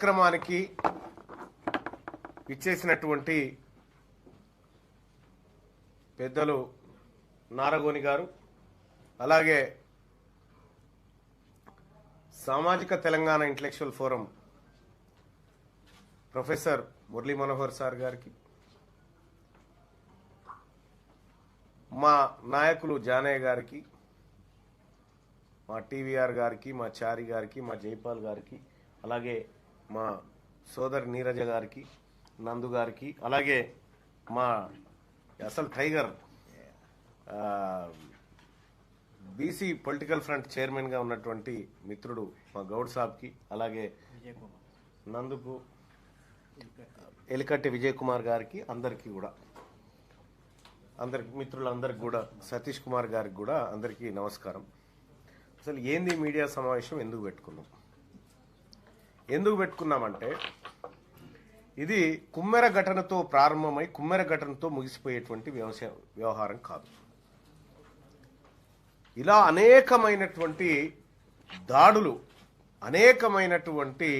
కార్యక్రమానికి ఇచ్చేసినటువంటి పెద్దలు నారగోని గారు, అలాగే సామాజిక Telangana intellectual forum professor Murali Manohar sir గారికి, మా నాయకులు జానయ్య గారికి, మా టీవీఆర్ గారికి, మా చారి గారికి, మా జైపాల్ గారికి, అలాగే మా సోదరి నీరజ గారికి, నందు గారికి, అలాగే మా అసలు టైగర్ బీసీ పొలిటికల్ ఫ్రంట్ చైర్మన్గా ఉన్నటువంటి మిత్రుడు మా గౌడ్ సాబ్కి, అలాగే నందుకు ఎలికట్టి విజయ్ కుమార్ గారికి, అందరికీ కూడా అందరికి మిత్రులందరికి కూడా, సతీష్ కుమార్ గారికి కూడా అందరికీ నమస్కారం. అసలు ఏంది మీడియా సమావేశం ఎందుకు పెట్టుకున్నామంటే, ఇది కుమ్మెర ఘటనతో ప్రారంభమై కుమ్మెర ఘటనతో ముగిసిపోయేటువంటి వ్యవహారం కాదు. ఇలా అనేకమైనటువంటి దాడులు, అనేకమైనటువంటి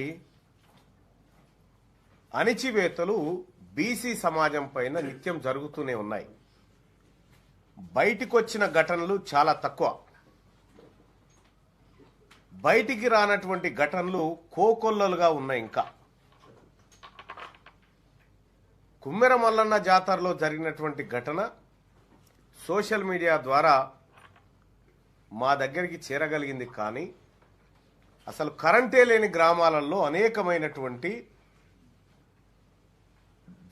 అణిచివేతలు బీసీ సమాజం పైన నిత్యం జరుగుతూనే ఉన్నాయి. బయటికి వచ్చిన ఘటనలు చాలా తక్కువ. బయటికి రానటువంటి ఘటనలు కోకొల్లలుగా ఉన్నాయి. ఇంకా కుమ్మెర మల్లన్న జాతరలో జరిగినటువంటి ఘటన సోషల్ మీడియా ద్వారా మా దగ్గరికి చేరగలిగింది. కానీ అసలు కరెంటే లేని గ్రామాలలో అనేకమైనటువంటి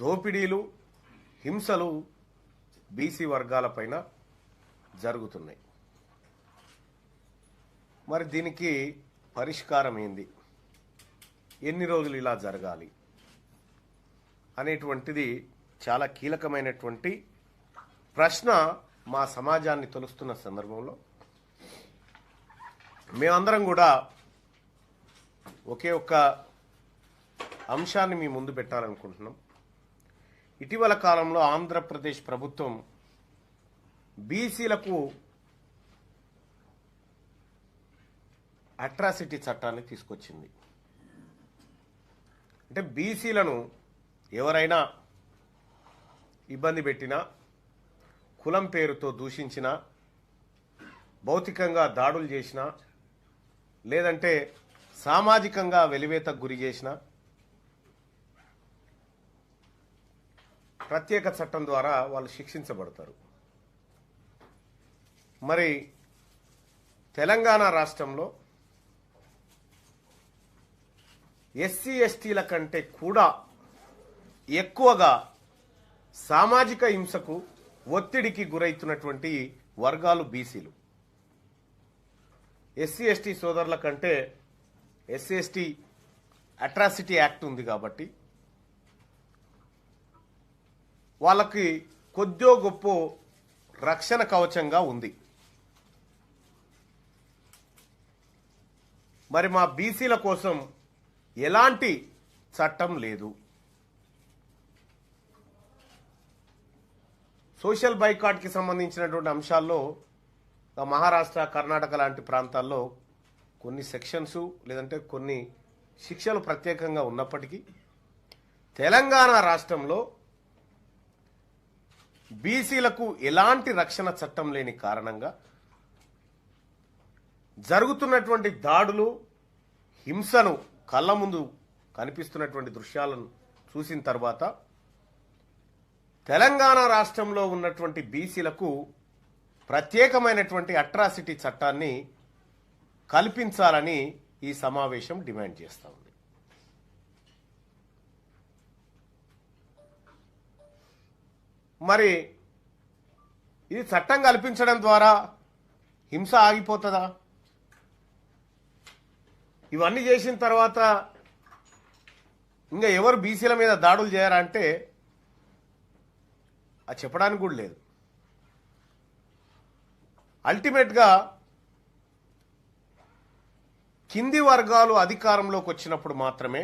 దోపిడీలు, హింసలు బీసీ వర్గాలపైన జరుగుతున్నాయి. మరి దీనికి పరిష్కారం ఏంది, ఎన్ని రోజులు ఇలా జరగాలి అనేటువంటిది చాలా కీలకమైనటువంటి ప్రశ్న మా సమాజాన్ని తొలుస్తున్న సందర్భంలో మేమందరం కూడా ఒకే ఒక్క అంశాన్ని మీ ముందు పెట్టాలనుకుంటున్నాం. ఇటీవల కాలంలో ఆంధ్రప్రదేశ్ ప్రభుత్వం బీసీలకు అట్రాసిటీ చట్టాన్ని తీసుకొచ్చింది. అంటే బీసీలను ఎవరైనా ఇబ్బంది పెట్టినా, కులం పేరుతో దూషించినా, భౌతికంగా దాడులు చేసినా, లేదంటే సామాజికంగా వెలివేతకు గురి చేసినా ప్రత్యేక చట్టం ద్వారా వాళ్ళు శిక్షించబడతారు. మరి తెలంగాణ రాష్ట్రంలో ఎస్సీ ఎస్టీల కంటే కూడా ఎక్కువగా సామాజిక హింసకు, ఒత్తిడికి గురవుతున్నటువంటి వర్గాలు బీసీలు. ఎస్సీ ఎస్టీ సోదరుల కంటే ఎస్సీ ఎస్టీ అట్రాసిటీ యాక్ట్ ఉంది కాబట్టి వాళ్ళకి కొద్దో గొప్ప రక్షణ కవచంగా ఉంది. మరి మా బీసీల కోసం ఎలాంటి చట్టం లేదు. సోషల్ బైకాట్కి సంబంధించినటువంటి అంశాల్లో మహారాష్ట్ర, కర్ణాటక లాంటి ప్రాంతాల్లో కొన్ని సెక్షన్స్ లేదంటే కొన్ని శిక్షలు ప్రత్యేకంగా ఉన్నప్పటికీ తెలంగాణ రాష్ట్రంలో బీసీలకు ఎలాంటి రక్షణ చట్టం లేని కారణంగా జరుగుతున్నటువంటి దాడులు, హింసను కళ్ళ ముందు కనిపిస్తున్నటువంటి దృశ్యాలను చూసిన తర్వాత తెలంగాణ రాష్ట్రంలో ఉన్నటువంటి బీసీలకు ప్రత్యేకమైనటువంటి అట్రాసిటీ చట్టాన్ని కల్పించాలని ఈ సమావేశం డిమాండ్ చేస్తూ ఉంది. మరి ఇది చట్టం కల్పించడం ద్వారా హింస ఆగిపోతుందా? ఇవన్నీ చేసిన తర్వాత ఇంకా ఎవరు బీసీల మీద దాడులు చేయరా అంటే అది చెప్పడానికి కూడా లేదు. అల్టిమేట్గా కింది వర్గాలు అధికారంలోకి వచ్చినప్పుడు మాత్రమే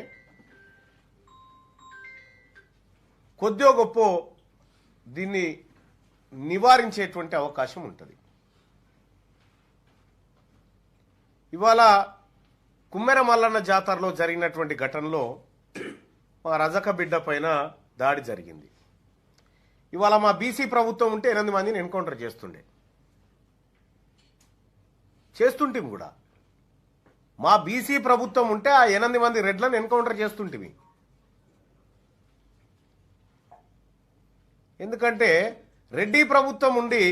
కొద్దో గొప్ప దీన్ని నివారించేటువంటి అవకాశం ఉంటుంది. ఇవాళ కుమ్మెర మల్లన్న జాతరలో జరిగినటువంటి ఘటనలో మా రజక బిడ్డ పైన దాడి జరిగింది. ఇవాళ మా బీసీ ప్రభుత్వం ఉంటే 8 మందిని ఎన్కౌంటర్ చేస్తుంటిమి కూడా. మా బీసీ ప్రభుత్వం ఉంటే ఆ 8 మంది రెడ్లను ఎన్కౌంటర్ చేస్తుంటిమి. ఎందుకంటే రెడ్డి ప్రభుత్వం ఉండి,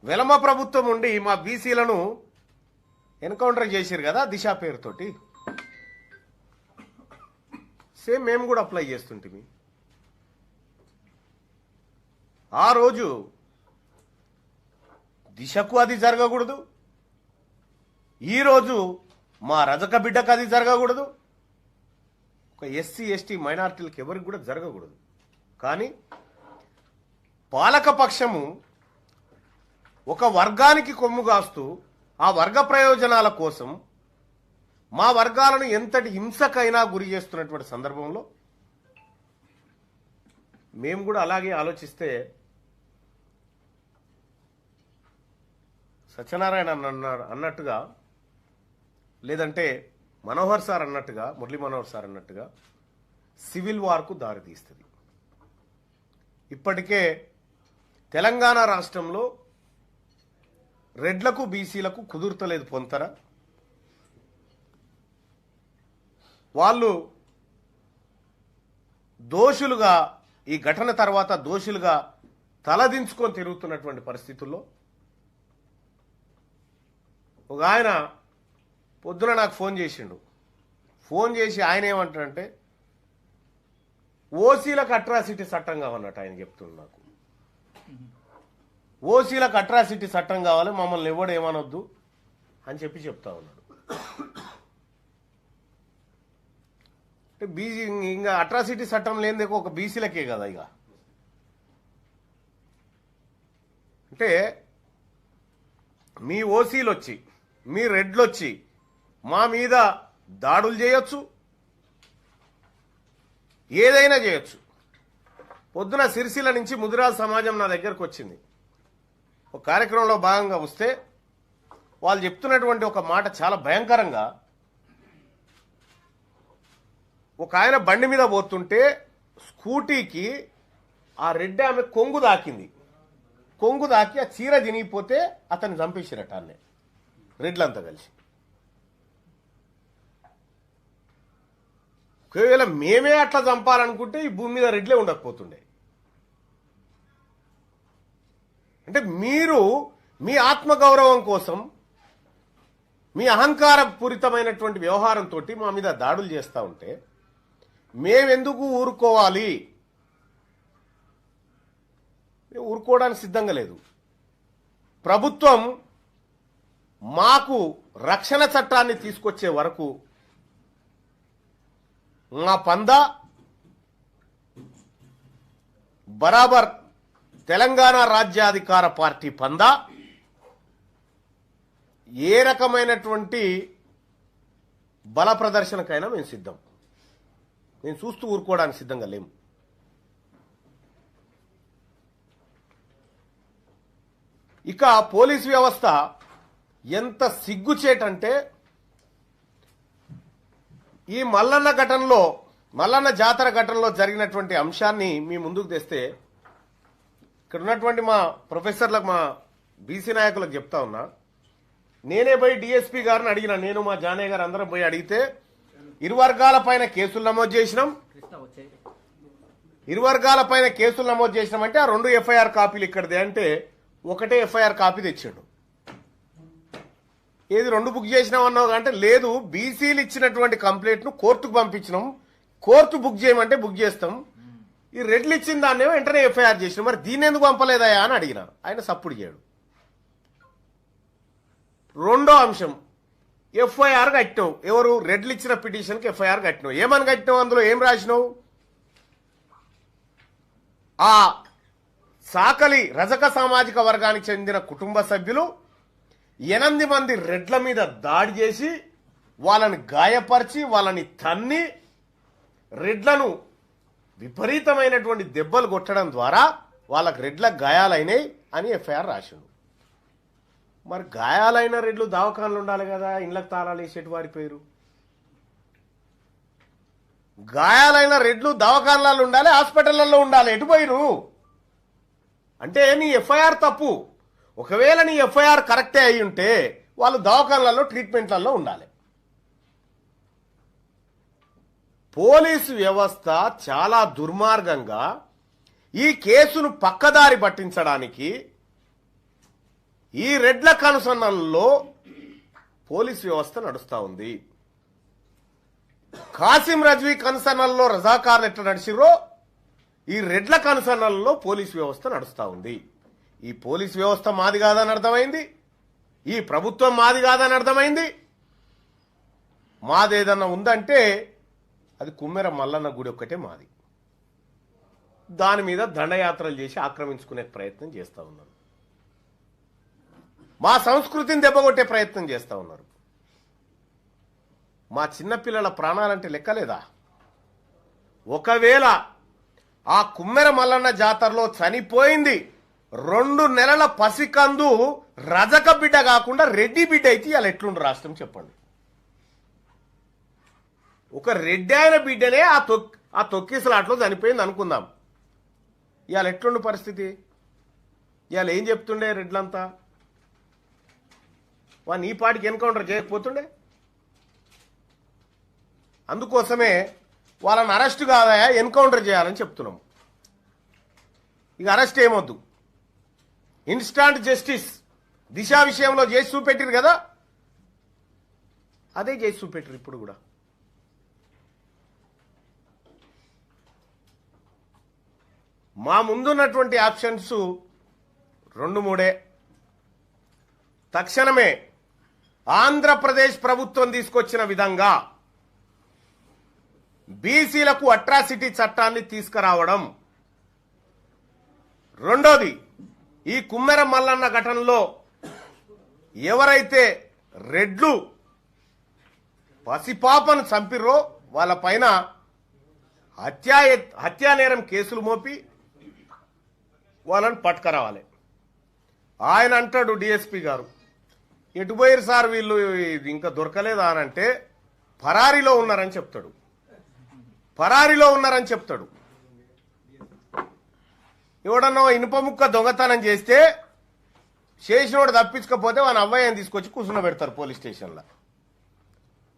వెలమ ప్రభుత్వం ఉండి మా బీసీలను ఎన్కౌంటర్ చేసిరు కదా దిశ పేరుతోటి. సేమ్ మేము కూడా అప్లై చేస్తుంటిమి. ఆ రోజు దిశకు అది జరగకూడదు, ఈరోజు మా రజక బిడ్డకు అది జరగకూడదు, ఒక ఎస్సీ ఎస్టీ మైనార్టీలకు ఎవరికి కూడా జరగకూడదు. కానీ పాలకపక్షము ఒక వర్గానికి కొమ్ము కాస్తూ ఆ వర్గ ప్రయోజనాల కోసం మా వర్గాలను ఎంతటి హింసకైనా గురి చేస్తున్నటువంటి సందర్భంలో మేము కూడా అలాగే ఆలోచిస్తే సత్యనారాయణ అన్నట్టుగా, లేదంటే మనోహర్ సార్ అన్నట్టుగా, మురళీ మనోహర్ సార్ అన్నట్టుగా సివిల్ వార్కు దారితీస్తుంది. ఇప్పటికే తెలంగాణ రాష్ట్రంలో రెడ్లకు బీసీలకు కుదురుతలేదు పొంతర. వాళ్ళు దోషులుగా, ఈ ఘటన తర్వాత దోషులుగా తలదించుకొని తిరుగుతున్నటువంటి పరిస్థితుల్లో ఒక ఆయన పొద్దున నాకు ఫోన్ చేసిండు. ఫోన్ చేసి ఆయన ఏమంటాడంటే ఓసీలకు అట్రాసిటీ చట్టం కావాలన్నట్టు ఆయన చెప్తున్నాడు. నాకు ఓసీలకు అట్రాసిటీ చట్టం కావాలి, మమ్మల్ని ఎవడు ఏమనొద్దు అని చెప్తా ఉన్నాడు. అంటే బీసీ ఇంకా అట్రాసిటీ చట్టం లేనిదే ఒక బీసీలకే కదా ఇక. అంటే మీ ఓసీలు వచ్చి, మీ రెడ్లు వచ్చి మా మీద దాడులు చేయొచ్చు, ఏదైనా చేయొచ్చు. పొద్దున సిరిసిల్ల నుంచి ముదిరాజ్ సమాజం నా దగ్గరకు వచ్చింది. ఒక కార్యక్రమంలో భాగంగా వస్తే వాళ్ళు చెప్తున్నటువంటి ఒక మాట చాలా భయంకరంగా. ఒక ఆయన బండి మీద పోతుంటే స్కూటీకి ఆ రెడ్డి ఆమె కొంగు దాకింది. కొంగు దాకి ఆ చీర తినిగిపోతే అతన్ని చంపేసిరట అన్నే రెడ్లంతా కలిసి. ఒకవేళ మేమే అట్లా చంపాలనుకుంటే ఈ భూమి మీద రెడ్లే ఉండకపోతుండే. అంటే మీరు మీ ఆత్మగౌరవం కోసం, మీ అహంకారపూరితమైనటువంటి వ్యవహారంతో మా మీద దాడులు చేస్తూ ఉంటే మేమెందుకు ఊరుకోవాలి? మేము ఊరుకోవడానికి సిద్ధంగా లేదు. ప్రభుత్వం మాకు రక్షణ చట్టాన్ని తీసుకొచ్చే వరకు మా పందా బరాబర్ తెలంగాణ రాజ్యాధికార పార్టీ పందా ఏ రకమైనటువంటి బల ప్రదర్శనకైనా మేము సిద్ధం. మేము చూస్తూ ఊరుకోవడానికి సిద్ధంగా లేము. ఇక పోలీస్ వ్యవస్థ ఎంత సిగ్గుచేటంటే, ఈ మల్లన్న జాతర ఘటనలో జరిగినటువంటి అంశాన్ని మీ ముందుకు తెస్తే ఇక్కడ ఉన్నటువంటి మా ప్రొఫెసర్లకు, మా బీసీ నాయకులకు చెప్తా ఉన్నా. నేనే పోయి డిఎస్పీ గారిని అడిగిన, నేను మా జానయ్య గారు అందరం పోయి అడిగితే ఇరు వర్గాల పైన కేసులు నమోదు చేసినాం. ఇరు వర్గాల పైన కేసులు నమోదు చేసినామంటే ఆ 2 ఎఫ్ఐఆర్ కాపీలు ఇక్కడదే అంటే ఒకటే ఎఫ్ఐఆర్ కాపీ తెచ్చాడు. ఏది 2 బుక్ చేసినాం అన్నావు అంటే లేదు, బీసీలు ఇచ్చినటువంటి కంప్లైంట్ ను కోర్టుకు పంపించినాం, కోర్టు బుక్ చేయమంటే బుక్ చేస్తాం, ఈ రెడ్లు ఇచ్చిన దాన్నేమో వెంటనే ఎఫ్ఐఆర్ చేసినాం, మరి దీన్ని ఎందుకు పంపలేదయా అని అడిగిన. ఆయన సప్పుడు చేయడు. రెండో అంశం, ఎఫ్ఐఆర్ కట్టినావు. ఎవరు? రెడ్లు ఇచ్చిన పిటిషన్కి ఎఫ్ఐఆర్ కట్టినావు. ఏమని కట్టినావు? అందులో ఏం రాసినావు? ఆ సాకలి రజక సామాజిక వర్గానికి చెందిన కుటుంబ సభ్యులు 8 మంది రెడ్ల మీద దాడి చేసి వాళ్ళని గాయపరిచి వాళ్ళని తన్ని రెడ్లను విపరీతమైనటువంటి దెబ్బలు కొట్టడం ద్వారా వాళ్ళకి రెడ్ల గాయాలైనాయి అని ఎఫ్ఐఆర్ రాసిండు. మరి గాయాలైన రెడ్లు దవాఖానలు ఉండాలి కదా, ఇండ్లకు తాళాలు వేసేటి వారిపోయారు. గాయాలైన రెడ్లు దవాఖానలలో ఉండాలి, హాస్పిటళ్లలో ఉండాలి, ఎటు పోయిరు అంటే నీ ఎఫ్ఐఆర్ తప్పు. ఒకవేళ నీ ఎఫ్ఐఆర్ కరెక్టే అయి ఉంటే వాళ్ళు దవాఖానలలో ట్రీట్మెంట్లలో ఉండాలి. పోలీసు వ్యవస్థ చాలా దుర్మార్గంగా ఈ కేసును పక్కదారి పట్టించడానికి ఈ రెడ్ల కనుసన్నల్లో పోలీసు వ్యవస్థ నడుస్తూ ఉంది. కాసిం రజ్వీ కనుసన్నల్లో రజాకార్లు ఎట్లా నడిచిరో ఈ రెడ్ల కనుసన్నల్లో పోలీసు వ్యవస్థ నడుస్తూ ఉంది. ఈ పోలీసు వ్యవస్థ మాది కాదని అర్థమైంది, ఈ ప్రభుత్వం మాది కాదని అర్థమైంది. మాదేదన్నా ఉందంటే అది కుమ్మెర మల్లన్న గుడి ఒక్కటే మాది. దాని మీద దండయాత్రలు చేసి ఆక్రమించుకునే ప్రయత్నం చేస్తూ ఉన్నారు. మా సంస్కృతిని దెబ్బగొట్టే ప్రయత్నం చేస్తూ ఉన్నారు. మా చిన్నపిల్లల ప్రాణాలంటే లెక్కలేదా? ఒకవేళ ఆ కుమ్మెర మల్లన్న జాతరలో చనిపోయింది 2 నెలల పసికందు రజక బిడ్డ కాకుండా రెడ్డి బిడ్డ అయితే ఇవాళ ఎట్లుండు రాష్ట్రం చెప్పండి. ఒక రెడ్డి అయిన బిడ్డనే ఆ తొక్కిసలాట్లో చనిపోయింది అనుకుందాం. ఇవాళ ఎట్లుండు పరిస్థితి? ఇవాళ ఏం చెప్తుండే రెడ్లంతా? వాడిని ఈ పాటికి ఎన్కౌంటర్ చేయకపోతుండే. అందుకోసమే వాళ్ళని అరెస్ట్ కాదయా ఎన్కౌంటర్ చేయాలని చెప్తున్నాం. ఇక అరెస్ట్ ఏమొద్దు, ఇన్స్టాంట్ జస్టిస్ దిశ విషయంలో చేసి చూపెట్టిరు కదా, అదే చేసి చూపెట్టిరు ఇప్పుడు కూడా. మా ముందున్నటువంటి ఆప్షన్స్ 2-3. తక్షణమే ఆంధ్రప్రదేశ్ ప్రభుత్వం తీసుకొచ్చిన విధంగా బీసీలకు అట్రాసిటీ చట్టాన్ని తీసుకురావడం. రెండోది, ఈ కుమ్మెర మల్లన్న ఘటనలో ఎవరైతే రెడ్లు పసిపాపను చంపిర్రో వాళ్ళ పైన హత్యానేరం కేసులు మోపి వాళ్ళని పట్టుకురావాలి. ఆయన అంటాడు డిఎస్పీ గారు, ఎటు పోయారు సార్ వీళ్ళు, ఇంకా దొరకలేదా అని అంటే పరారీలో ఉన్నారని చెప్తాడు. పరారీలో ఉన్నారని చెప్తాడు. ఎవడన్నా ఇనుప ముక్క దొంగతనం చేస్తే చేసినోడు తప్పించకపోతే వాళ్ళ అవ్వయ్యని తీసుకొచ్చి కూర్చున్న పెడతారు పోలీస్ స్టేషన్లో.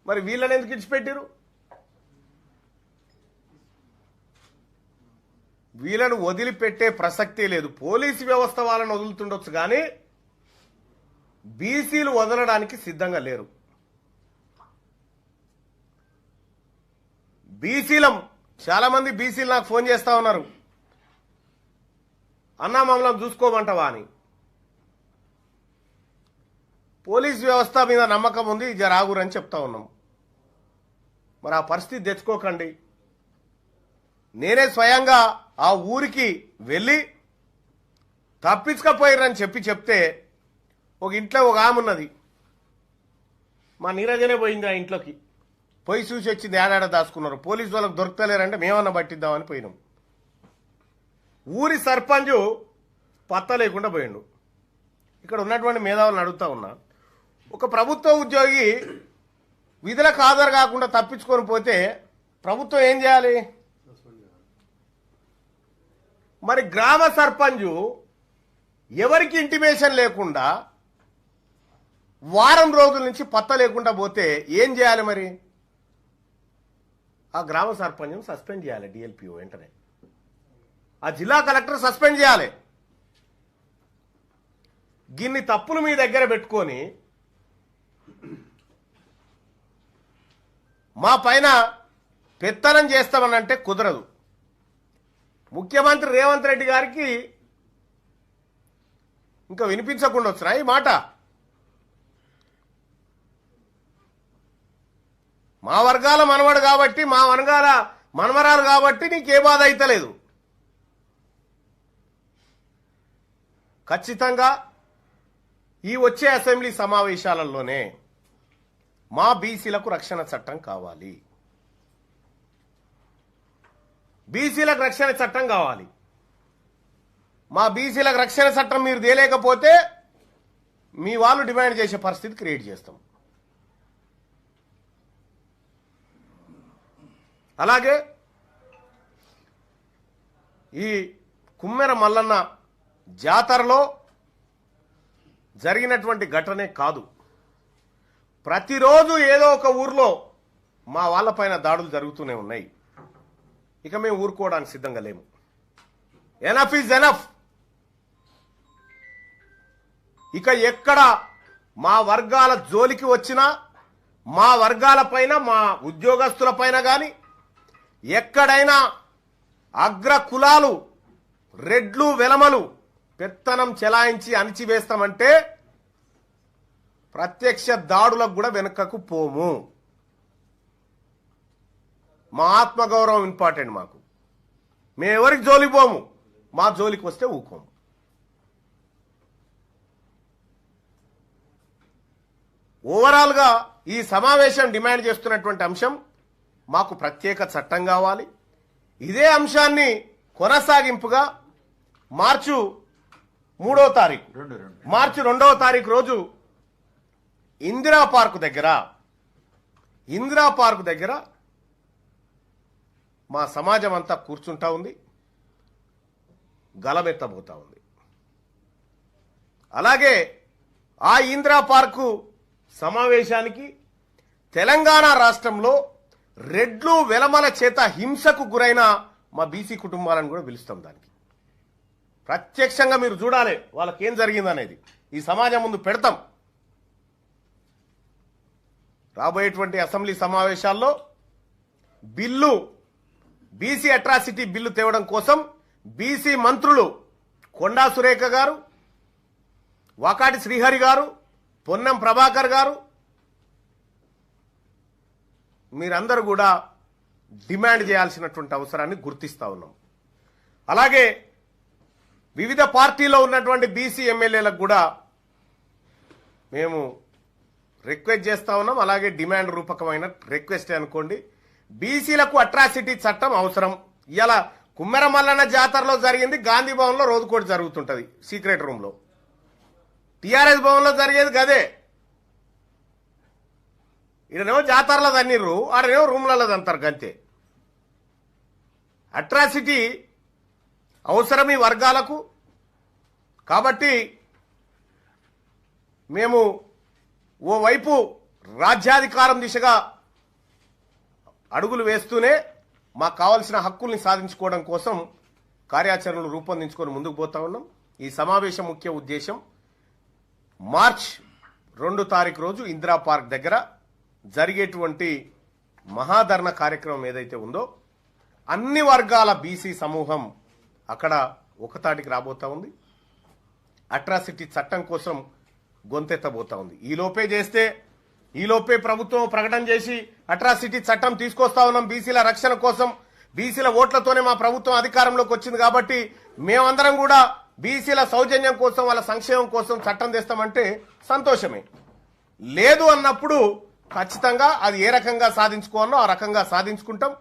మరి వీళ్ళని ఎందుకు ఇచ్చిపెట్టారు? వీళ్ళను వదిలిపెట్టే ప్రసక్తే లేదు. పోలీసు వ్యవస్థ వాళ్ళని వదులుతుండొచ్చు కానీ బీసీలు వదలడానికి సిద్ధంగా లేరు. బీసీలం చాలా మంది బీసీలు నాకు ఫోన్ చేస్తా ఉన్నారు, అన్నా మమ్మల్ని చూసుకోమంటావా అని. పోలీస్ వ్యవస్థ మీద నమ్మకం ఉంది, జరాగురని చెప్తా ఉన్నాం. మరి ఆ పరిస్థితి తెచ్చుకోకండి. నేనే స్వయంగా ఆ ఊరికి వెళ్ళి తప్పించకపోయారని చెప్తే ఒక ఇంట్లో ఒక ఆమె ఉన్నది, మా నీరజనే పోయింది. ఆ ఇంట్లోకి పోయి చూసి వచ్చింది, ఏడాడ దాచుకున్నారు. పోలీసు వాళ్ళకి దొరకలేరంటే మేమన్నా పట్టిద్దామని పోయినాం. ఊరి సర్పంచ్ పత్తా లేకుండా పోయిండు. ఇక్కడ ఉన్నటువంటి మేధావులను అడుగుతా ఉన్నా, ఒక ప్రభుత్వ ఉద్యోగి విధులకు హాజరు కాకుండా తప్పించుకొని పోతే ప్రభుత్వం ఏం చేయాలి? మరి గ్రామ సర్పంచ్ ఎవరికి ఇంటిమేషన్ లేకుండా వారం రోజుల నుంచి పత్తా లేకుండా పోతే ఏం చేయాలి? మరి ఆ గ్రామ సర్పంచ్ను సస్పెండ్ చేయాలి డిఎల్పిఓ వెంటనే. ఆ జిల్లా కలెక్టర్ సస్పెండ్ చేయాలి. గిన్ని తప్పులు మీ దగ్గర పెట్టుకొని మా పైన పెత్తనం చేస్తామనంటే కుదరదు. ముఖ్యమంత్రి రేవంత్ రెడ్డి గారికి ఇంకా వినిపించకుండా వచ్చినా ఈ మాట? మా వర్గాల మనవడు కాబట్టి, మా వర్గాల మనవరాలు కాబట్టి నీకే బాధ అయితలేదు. ఖచ్చితంగా ఈ వచ్చే అసెంబ్లీ సమావేశాలలోనే మా బీసీలకు రక్షణ చట్టం కావాలి. బీసీలకు రక్షణ చట్టం కావాలి. మా బీసీలకు రక్షణ చట్టం మీరు తేలేకపోతే మీ వాళ్ళు డిమాండ్ చేసే పరిస్థితి క్రియేట్ చేస్తాం. అలాగే ఈ కుమ్మెర మల్లన్న జాతరలో జరిగినటువంటి ఘటనే కాదు, ప్రతిరోజు ఏదో ఒక ఊర్లో మా వాళ్ళపైన దాడులు జరుగుతూనే ఉన్నాయి. ఇక మేము ఊరుకోవడానికి సిద్ధంగా లేము. Enough is enough. ఇక ఎక్కడ మా వర్గాల జోలికి వచ్చినా, మా వర్గాల పైన, మా ఉద్యోగస్తుల పైన కానీ ఎక్కడైనా అగ్ర కులాలు, రెడ్లు, వెలమలు పెత్తనం చెలాయించి అణిచివేస్తామంటే ప్రత్యక్ష దాడులకు కూడా వెనుకకు పోము. మా ఆత్మగౌరవం ఇంపార్టెంట్ మాకు. మేము ఎవరికి జోలికి పోము, మా జోలికి వస్తే ఊకోము. ఓవరాల్గా ఈ సమావేశం డిమాండ్ చేస్తున్నటువంటి అంశం, మాకు ప్రత్యేక చట్టం కావాలి. ఇదే అంశాన్ని కొనసాగింపుగా మార్చి 2వ తారీఖు రోజు ఇందిరా పార్క్ దగ్గర మా సమాజం అంతా కూర్చుంటా ఉంది, గలమెత్తబోతా ఉంది. అలాగే ఆ ఇందిరా పార్కు సమావేశానికి తెలంగాణ రాష్ట్రంలో రెడ్లు, వెలమల చేత హింసకు గురైన మా బీసీ కుటుంబాలను కూడా పిలుస్తాం. దానికి ప్రత్యక్షంగా మీరు చూడాలి వాళ్ళకేం జరిగిందనేది ఈ సమాజం ముందు పెడతాం. రాబోయేటువంటి అసెంబ్లీ సమావేశాల్లో బిల్లు, బీసీ అట్రాసిటీ బిల్లు తేవడం కోసం బీసీ మంత్రులు కొండా సురేఖ గారు, వాకాటి శ్రీహరి గారు, పొన్నం ప్రభాకర్ గారు, మీరందరూ కూడా డిమాండ్ చేయాల్సినటువంటి అవసరాన్ని గుర్తిస్తా ఉన్నాం. అలాగే వివిధ పార్టీలో ఉన్నటువంటి బీసీ ఎమ్మెల్యేలకు కూడా మేము రిక్వెస్ట్ చేస్తా ఉన్నాం. అలాగే డిమాండ్ రూపకమైన రిక్వెస్ట్ అనుకోండి, బీసీలకు అట్రాసిటీ చట్టం అవసరం. ఇలా కుమ్మెర మల్లన్న జాతరలో జరిగింది గాంధీ భవన్లో రోజుకోటి జరుగుతుంటది, సీక్రెట్ రూమ్ లో. టీఆర్ఎస్ భవన్లో జరిగేది గదే. ఈడనేమో జాతరలో తన్నీరు, ఆడనేమో రూమ్లలో తంతారు గంతే. అట్రాసిటీ అవసరం ఈ వర్గాలకు. కాబట్టి మేము ఓవైపు రాజ్యాధికారం దిశగా అడుగులు వేస్తూనే మాకు కావాల్సిన హక్కుల్ని సాధించుకోవడం కోసం కార్యాచరణలు రూపొందించుకొని ముందుకు పోతా ఉన్నాం. ఈ సమావేశం ముఖ్య ఉద్దేశం మార్చి 2వ తారీఖు రోజు ఇందిరా పార్క్ దగ్గర జరిగేటువంటి మహాధరణ కార్యక్రమం ఏదైతే ఉందో అన్ని వర్గాల బీసీ సమూహం అక్కడ ఒకతాటికి రాబోతా ఉంది. అట్రాసిటీ చట్టం కోసం గొంతెత్తబోతా ఉంది. ఈలోపే ప్రభుత్వం ప్రకటన చేసి అట్రాసిటీ చట్టం తీసుకొస్తా ఉన్నాం బీసీల రక్షణ కోసం, బీసీల ఓట్లతోనే మా ప్రభుత్వం అధికారంలోకి వచ్చింది కాబట్టి మేమందరం కూడా బీసీల సౌజన్యం కోసం, వాళ్ళ సంక్షేమం కోసం చట్టం తెస్తామంటే సంతోషమే. లేదు అన్నప్పుడు ఖచ్చితంగా అది ఏ రకంగా సాధించుకోవాలో ఆ రకంగా సాధించుకుంటాం.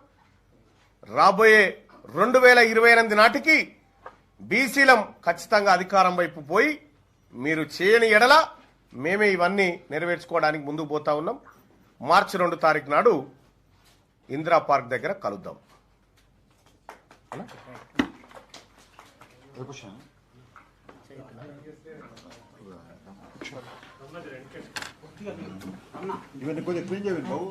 రాబోయే 2028 నాటికి బీసీలం ఖచ్చితంగా అధికారం వైపు పోయి, మీరు చేయని ఎడల మేమే ఇవన్నీ నెరవేర్చుకోవడానికి ముందుకు పోతా ఉన్నాం. మార్చి 2వ తారీఖు నాడు ఇందిరా పార్క్ దగ్గర కలుద్దాం. ఇవన్నీ కొంచెం క్లీన్ చేయండి బాబు.